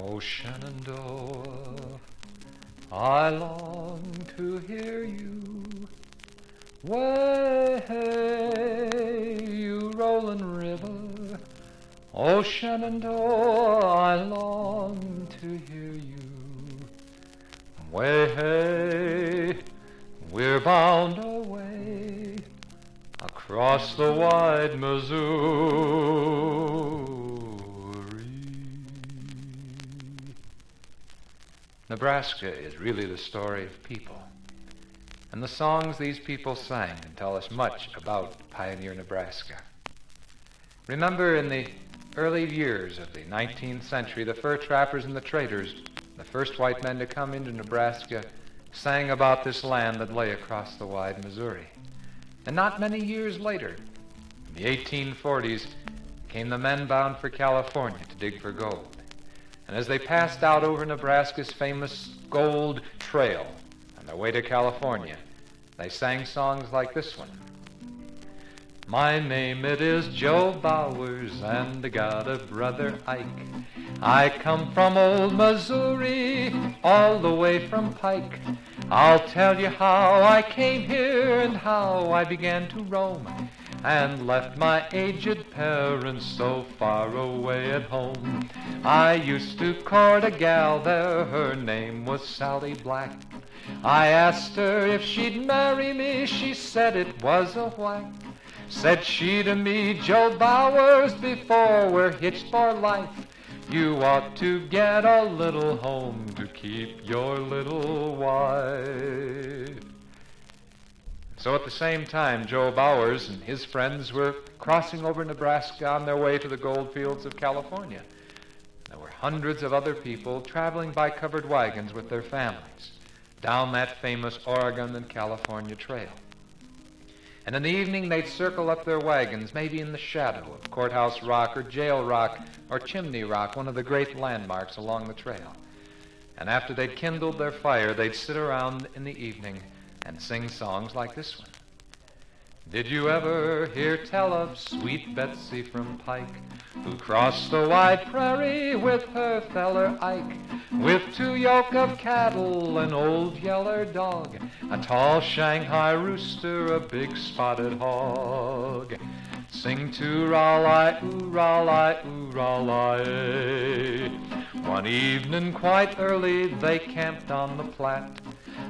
Oh, Shenandoah, I long to hear you. Way, you rolling river. Oh, Shenandoah, I long to hear you. Way, hey, we're bound away across the wide Missouri. Nebraska is really the story of people. And the songs these people sang can tell us much about pioneer Nebraska. Remember, in the early years of the 19th century, the fur trappers and the traders, the first white men to come into Nebraska, sang about this land that lay across the wide Missouri. And not many years later, in the 1840s, came the men bound for California to dig for gold. And as they passed out over Nebraska's famous Gold Trail on their way to California, they sang songs like this one. My name it is Joe Bowers, and I got a brother Ike. I come from old Missouri, all the way from Pike. I'll tell you how I came here and how I began to roam, and left my aged parents so far away at home. I used to court a gal there, her name was Sally Black. I asked her if she'd marry me, she said it was a whack. Said she to me, Joe Bowers, before we're hitched for life, you ought to get a little home to keep your little wife. So at the same time, Joe Bowers and his friends were crossing over Nebraska on their way to the gold fields of California. There were hundreds of other people traveling by covered wagons with their families down that famous Oregon and California trail. And in the evening, they'd circle up their wagons, maybe in the shadow of Courthouse Rock or Jail Rock or Chimney Rock, one of the great landmarks along the trail. And after they'd kindled their fire, they'd sit around in the evening and sing songs like this one. Did you ever hear tell of sweet Betsy from Pike, who crossed the wide prairie with her feller Ike, with 2 yoke of cattle, an old yeller dog, a tall Shanghai rooster, a big spotted hog? Sing to-ra-li, ooh-ra-li, ooh-ra-li. One evening quite early they camped on the Platte,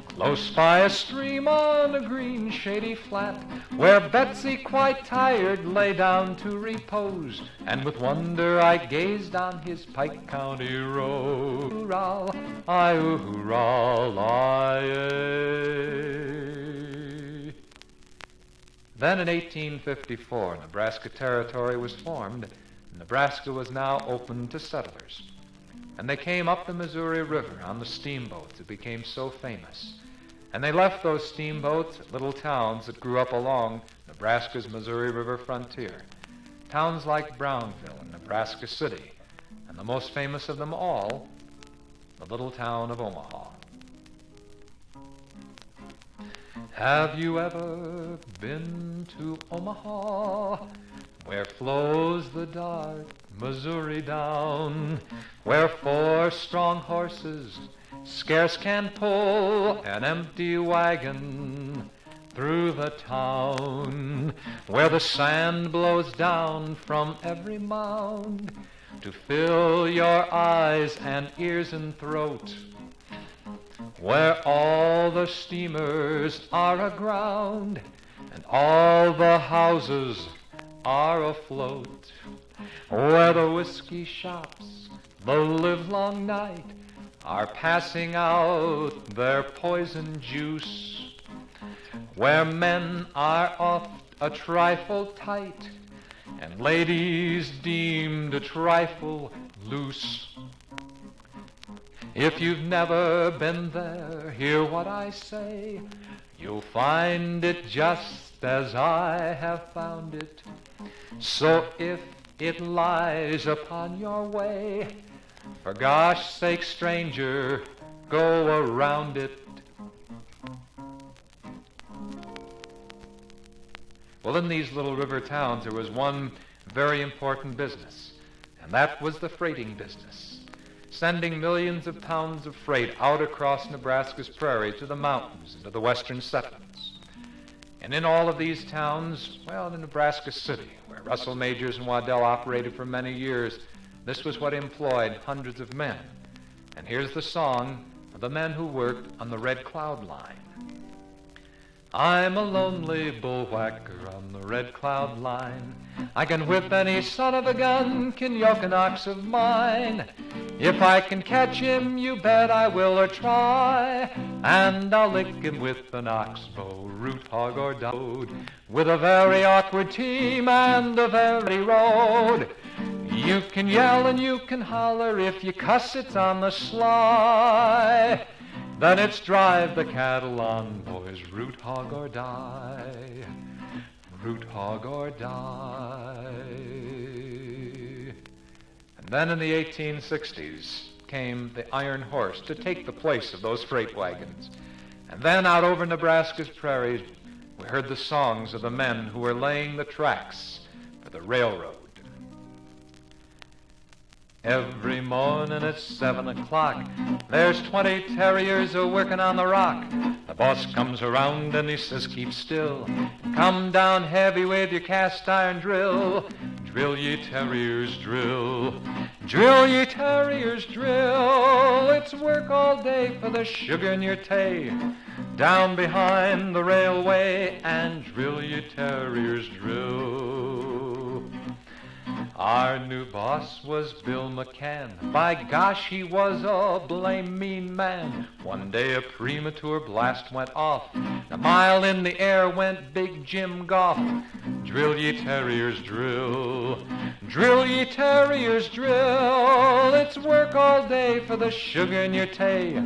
close by a stream on a green shady flat, where Betsy, quite tired, lay down to repose, and with wonder I gazed on his Pike County road. Ooh-ra-li, ooh-ra-li. Then in 1854, Nebraska Territory was formed, and Nebraska was now open to settlers. And they came up the Missouri River on the steamboats that became so famous. And they left those steamboats at little towns that grew up along Nebraska's Missouri River frontier. Towns like Brownville and Nebraska City, and the most famous of them all, the little town of Omaha. Have you ever been to Omaha, where flows the dark Missouri down, where 4 strong horses scarce can pull an empty wagon through the town, where the sand blows down from every mound to fill your eyes and ears and throat, where all the steamers are aground and all the houses are afloat, where the whiskey shops the livelong night are passing out their poison juice, where men are oft a trifle tight and ladies deemed a trifle loose. If you've never been there, hear what I say. You'll find it just as I have found it. So if it lies upon your way, for gosh sake, stranger, go around it. Well, in these little river towns, there was one very important business, and that was the freighting business. sending millions of pounds of freight out across Nebraska's prairies to the mountains and to the western settlements. And in all of these towns, well, in Nebraska City, where Russell Majors and Waddell operated for many years, this was what employed hundreds of men. And here's the song of the men who worked on the Red Cloud line. I'm a lonely bullwhacker on the Red Cloud line. I can whip any son of a gun, can yoke an ox of mine. If I can catch him, you bet I will or try. And I'll lick him with an oxbow, root hog or dode, with a very awkward team and a very road. You can yell and you can holler, if you cuss it's on the sly. Then it's drive the cattle on, boys, root hog or die, root hog or die. And then in the 1860s came the iron horse to take the place of those freight wagons. And then out over Nebraska's prairies, we heard the songs of the men who were laying the tracks for the railroad. Every morning at 7 o'clock, there's 20 terriers a-working on the rock. The boss comes around and he says, keep still. Come down heavy with your cast iron drill. Drill ye terriers, drill. Drill ye terriers, drill. It's work all day for the sugar in your tay. Down behind the railway and drill ye terriers, drill. Our new boss was Bill McCann. By gosh, he was a blame mean man. One day a premature blast went off. A mile in the air went Big Jim Goff. Drill ye terriers, drill. Drill ye terriers, drill. It's work all day for the sugar in your tay.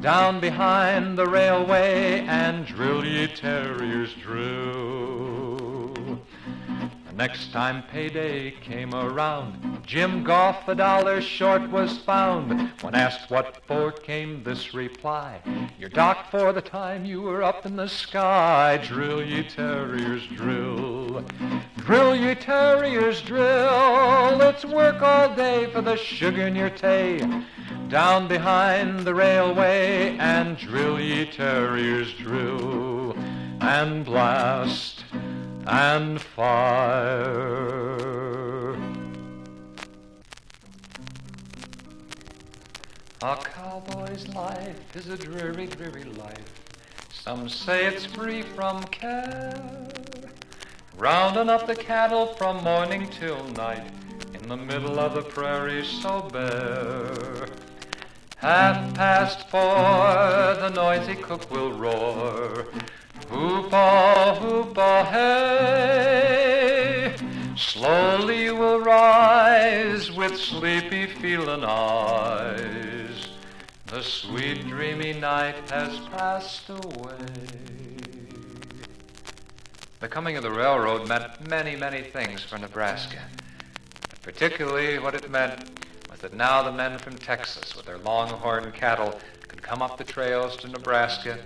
Down behind the railway and drill ye terriers, drill. Next time payday came around, Jim Goff $1 short was found. When asked what for, came this reply: you're docked for the time you were up in the sky. Drill ye terriers, drill. Drill ye terriers, drill. It's work all day for the sugar in your tay. Down behind the railway and drill ye terriers, drill. And blast and fire. A cowboy's life is a dreary, dreary life. Some say it's free from care, rounding up the cattle from morning till night in the middle of the prairie so bare. 4:30, the noisy cook will roar, hoop-a, hoop-a, hey. Slowly you will rise with sleepy feeling eyes. The sweet dreamy night has passed away. The coming of the railroad meant many, many things for Nebraska. But particularly what it meant was that now the men from Texas with their longhorn cattle could come up the trails to Nebraska,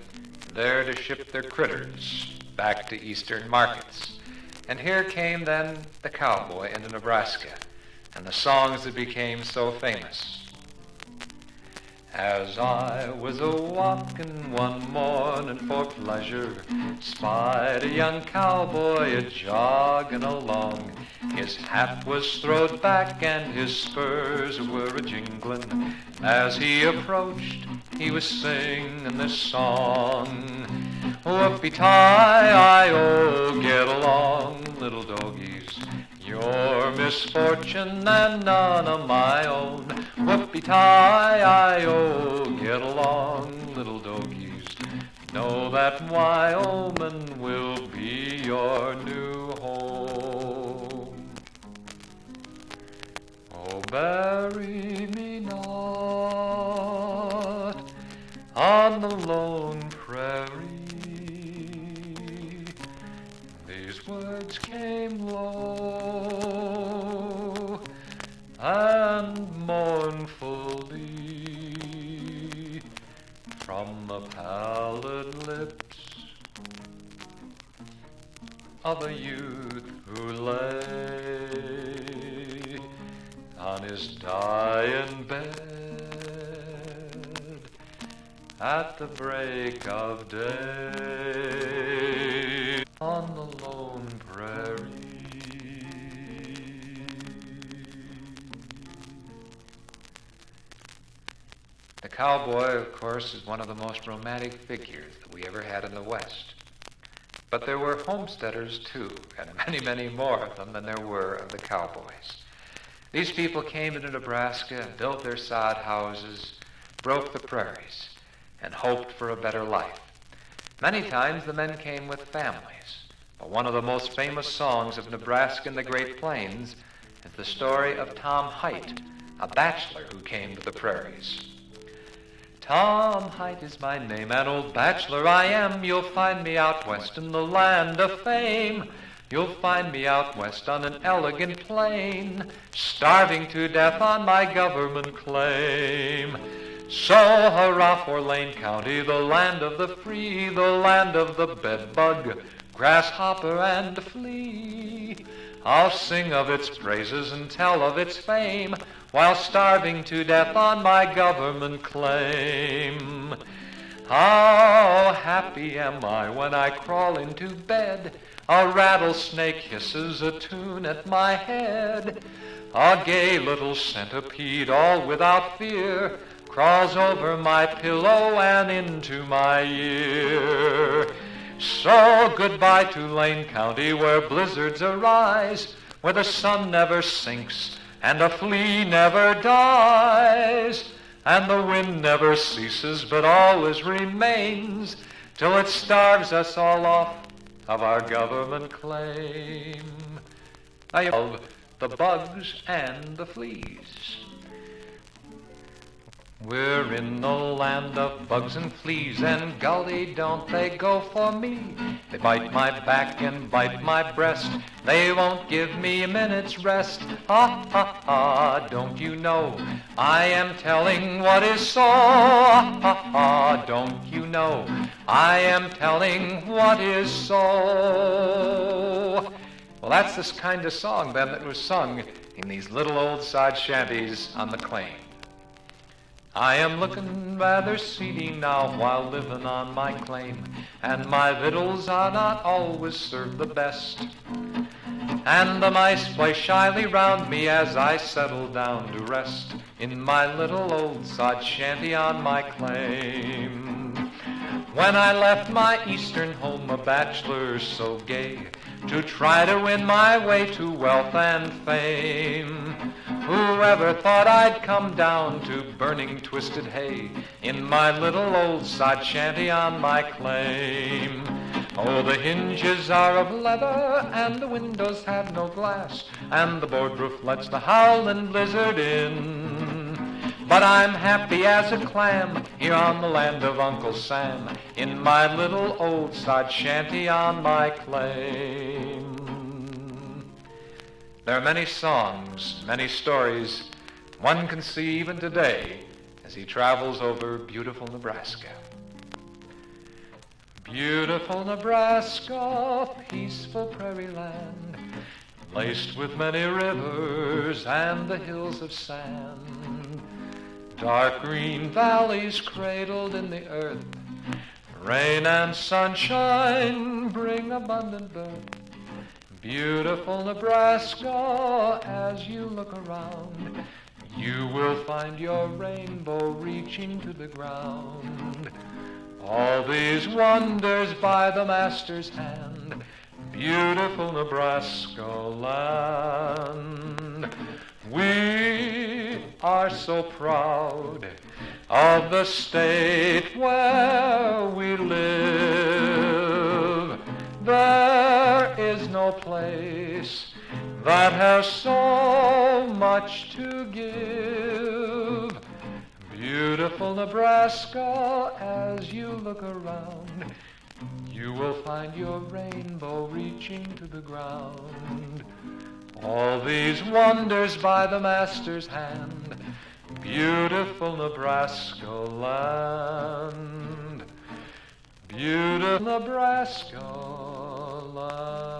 there to ship their critters back to eastern markets. And here came then the cowboy into Nebraska, and the songs that became so famous. As I was a-walking one morning for pleasure, spied a young cowboy a-jogging along. His hat was throwed back and his spurs were a-jingling. As he approached, he was singing this song. Whoopie-tie-I-oh, get along, little doggies. Your misfortune and none of my own. Whoopie-tie-I-oh, get along, little doggies. Know that Wyoming will be your new home. Oh, bury me not on the lone prairie. These words came low and mournfully from the pallid lips of a youth who lay on his dying bed. at the break of day on the lone prairie. The cowboy, of course, is one of the most romantic figures that we ever had in the West. But there were homesteaders, too, and many, many more of them than there were of the cowboys. These people came into Nebraska, built their sod houses, broke the prairies, and hoped for a better life. Many times the men came with families, but one of the most famous songs of Nebraska and the Great Plains is the story of Tom Hite, a bachelor who came to the prairies. Tom Hite is my name, an old bachelor I am. You'll find me out west in the land of fame. You'll find me out west on an elegant plain, starving to death on my government claim. So hurrah for Lane County, the land of the free, the land of the bedbug, grasshopper, and flea. I'll sing of its praises and tell of its fame, while starving to death on my government claim. How happy am I when I crawl into bed, a rattlesnake hisses a tune at my head. A gay little centipede, all without fear, crawls over my pillow and into my ear. So goodbye to Lane County, where blizzards arise, where the sun never sinks and a flea never dies, and the wind never ceases but always remains, till it starves us all off of our government claim. I love the bugs and the fleas. We're in the land of bugs and fleas, and golly, don't they go for me. They bite my back and bite my breast. They won't give me a minute's rest. Ha, ha, ha, don't you know I am telling what is so? Ha, ha, ha, don't you know I am telling what is so? Well, that's this kind of song, then, that was sung in these little old sod shanties on the claim. I am looking rather seedy now while living on my claim, and my victuals are not always served the best. And the mice play shyly round me as I settle down to rest in my little old sod shanty on my claim. When I left my eastern home a bachelor so gay, to try to win my way to wealth and fame, whoever thought I'd come down to burning twisted hay in my little old sod shanty on my claim? Oh, the hinges are of leather, and the windows have no glass, and the board roof lets the howling blizzard in. But I'm happy as a clam here on the land of Uncle Sam, in my little old sod shanty on my claim. There are many songs, many stories one can see even today as he travels over beautiful Nebraska. Beautiful Nebraska, peaceful prairie land, laced with many rivers and the hills of sand. Dark green valleys cradled in the earth, rain and sunshine bring abundant birth. Beautiful Nebraska, as you look around, you will find your rainbow reaching to the ground. All these wonders by the Master's hand, beautiful Nebraska land. We are so proud of the state where we live. There is no place that has so much to give. Beautiful Nebraska, as you look around, you will find your rainbow reaching to the ground. All these wonders by the Master's hand, beautiful Nebraska land, beautiful Nebraska land.